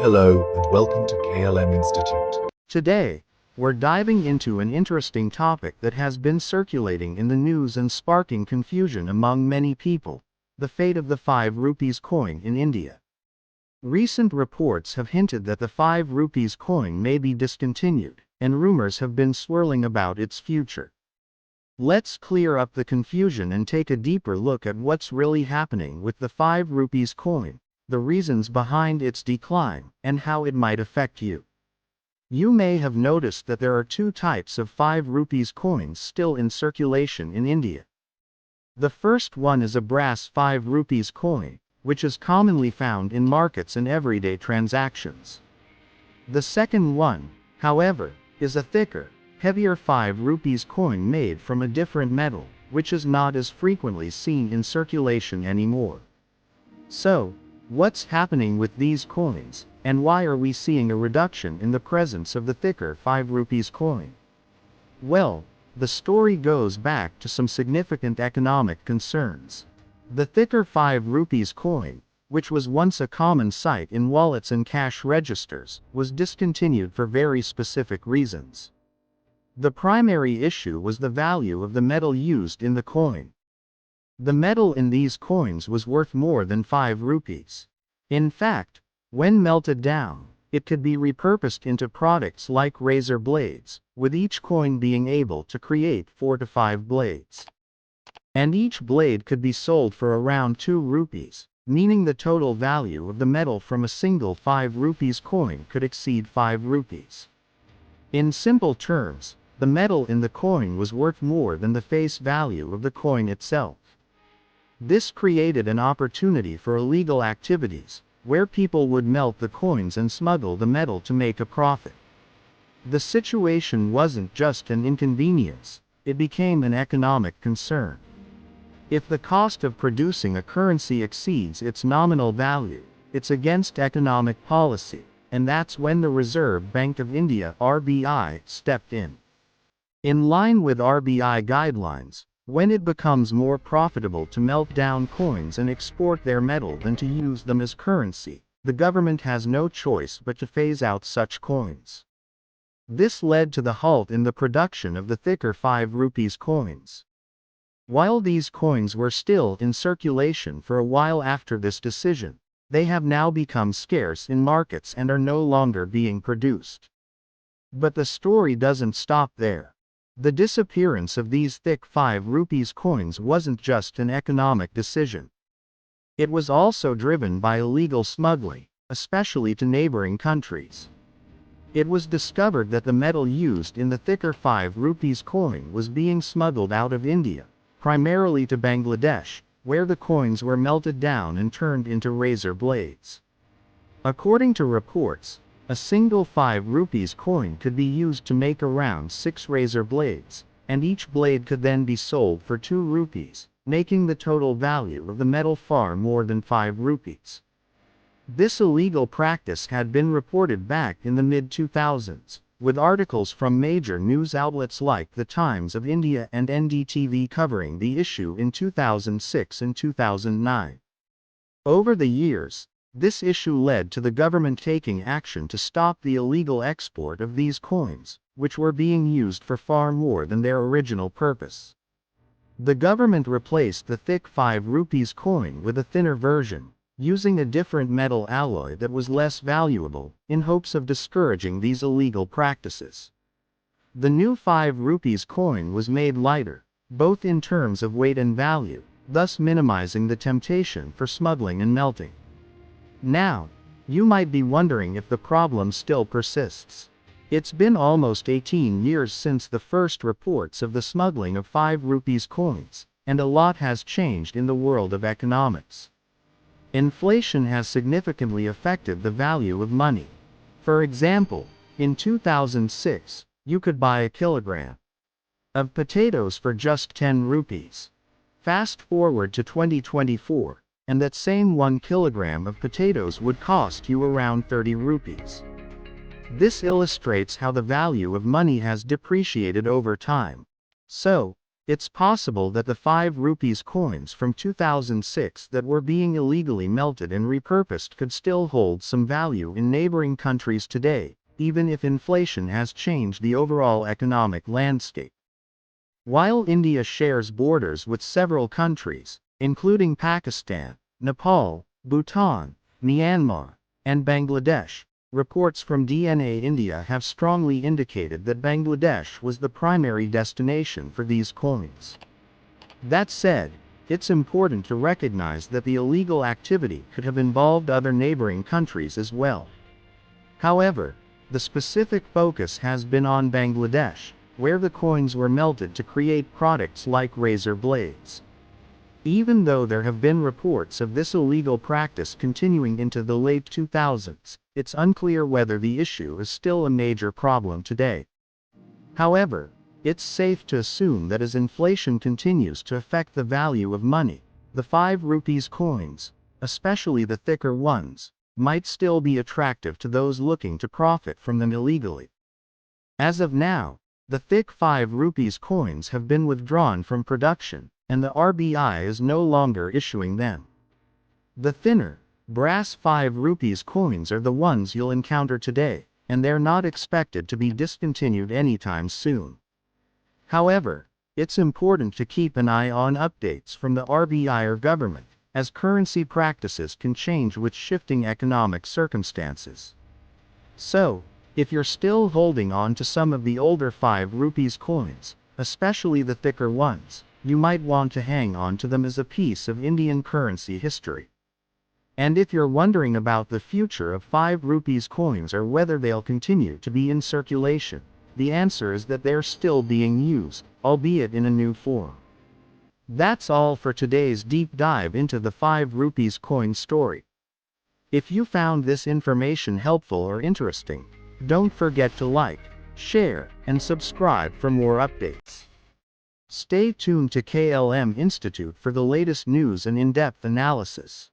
Hello and welcome to KLM Institute. Today, we're diving into an interesting topic that has been circulating in the news and sparking confusion among many people: the fate of the 5 rupees coin in India. Recent reports have hinted that the 5 rupees coin may be discontinued, and rumors have been swirling about its future. Let's clear up the confusion and take a deeper look at what's really happening with the 5 rupees coin, the reasons behind its decline, and how it might affect you. You may have noticed that there are 2 types of 5 rupees coins still in circulation in India. The first one is a brass 5 rupees coin, which is commonly found in markets and everyday transactions. The second one, however, is a thicker, heavier 5 rupees coin made from a different metal, which is not as frequently seen in circulation anymore. So, what's happening with these coins, and why are we seeing a reduction in the presence of the thicker 5 rupees coin? Well, the story goes back to some significant economic concerns. The thicker 5 rupees coin, which was once a common sight in wallets and cash registers, was discontinued for very specific reasons. The primary issue was the value of the metal used in the coin. The metal in these coins was worth more than 5 rupees. In fact, when melted down, it could be repurposed into products like razor blades, with each coin being able to create 4 to 5 blades. And each blade could be sold for around 2 rupees, meaning the total value of the metal from a single 5 rupees coin could exceed 5 rupees. In simple terms, the metal in the coin was worth more than the face value of the coin itself. This created an opportunity for illegal activities, where people would melt the coins and smuggle the metal to make a profit. The situation wasn't just an inconvenience, it became an economic concern. If the cost of producing a currency exceeds its nominal value, it's against economic policy, and that's when the Reserve Bank of India (RBI) stepped in. In line with RBI guidelines, when it becomes more profitable to melt down coins and export their metal than to use them as currency, the government has no choice but to phase out such coins. This led to the halt in the production of the thicker 5 rupees coins. While these coins were still in circulation for a while after this decision, they have now become scarce in markets and are no longer being produced. But the story doesn't stop there. The disappearance of these thick 5 rupees coins wasn't just an economic decision. It was also driven by illegal smuggling, especially to neighboring countries. It was discovered that the metal used in the thicker 5 rupees coin was being smuggled out of India, primarily to Bangladesh, where the coins were melted down and turned into razor blades. According to reports, a single 5 rupees coin could be used to make around 6 razor blades, and each blade could then be sold for 2 rupees, making the total value of the metal far more than 5 rupees. This illegal practice had been reported back in the mid-2000s, with articles from major news outlets like The Times of India and NDTV covering the issue in 2006 and 2009. Over the years, this issue led to the government taking action to stop the illegal export of these coins, which were being used for far more than their original purpose. The government replaced the thick 5 rupees coin with a thinner version, using a different metal alloy that was less valuable, in hopes of discouraging these illegal practices. The new 5 rupees coin was made lighter, both in terms of weight and value, thus minimizing the temptation for smuggling and melting. Now, you might be wondering if the problem still persists. It's been almost 18 years since the first reports of the smuggling of 5 rupees coins, and a lot has changed in the world of economics. Inflation has significantly affected the value of money. For example, in 2006, you could buy a kilogram of potatoes for just 10 rupees. Fast forward to 2024, and that same 1 kilogram of potatoes would cost you around 30 rupees. This illustrates how the value of money has depreciated over time. So, It's possible that the 5 rupees coins from 2006 that were being illegally melted and repurposed could still hold some value in neighboring countries today, even if inflation has changed the overall economic landscape. While India shares borders with several countries, including Pakistan, Nepal, Bhutan, Myanmar, and Bangladesh, reports from DNA India have strongly indicated that Bangladesh was the primary destination for these coins. That said, it's important to recognize that the illegal activity could have involved other neighboring countries as well. However, the specific focus has been on Bangladesh, where the coins were melted to create products like razor blades. Even though there have been reports of this illegal practice continuing into the late 2000s, it's unclear whether the issue is still a major problem today. However, it's safe to assume that as inflation continues to affect the value of money, the 5 rupees coins, especially the thicker ones, might still be attractive to those looking to profit from them illegally. As of now, the thick 5 rupees coins have been withdrawn from production, and the RBI is no longer issuing them. The thinner, brass 5 rupees coins are the ones you'll encounter today, and they're not expected to be discontinued anytime soon. However, it's important to keep an eye on updates from the RBI or government, as currency practices can change with shifting economic circumstances. So, if you're still holding on to some of the older 5 rupees coins, especially the thicker ones, you might want to hang on to them as a piece of Indian currency history. And if you're wondering about the future of 5 rupees coins or whether they'll continue to be in circulation, the answer is that they're still being used, albeit in a new form. That's all for today's deep dive into the 5 rupees coin story. If you found this information helpful or interesting, don't forget to like, share, and subscribe for more updates. Stay tuned to KLM Institute for the latest news and in-depth analysis.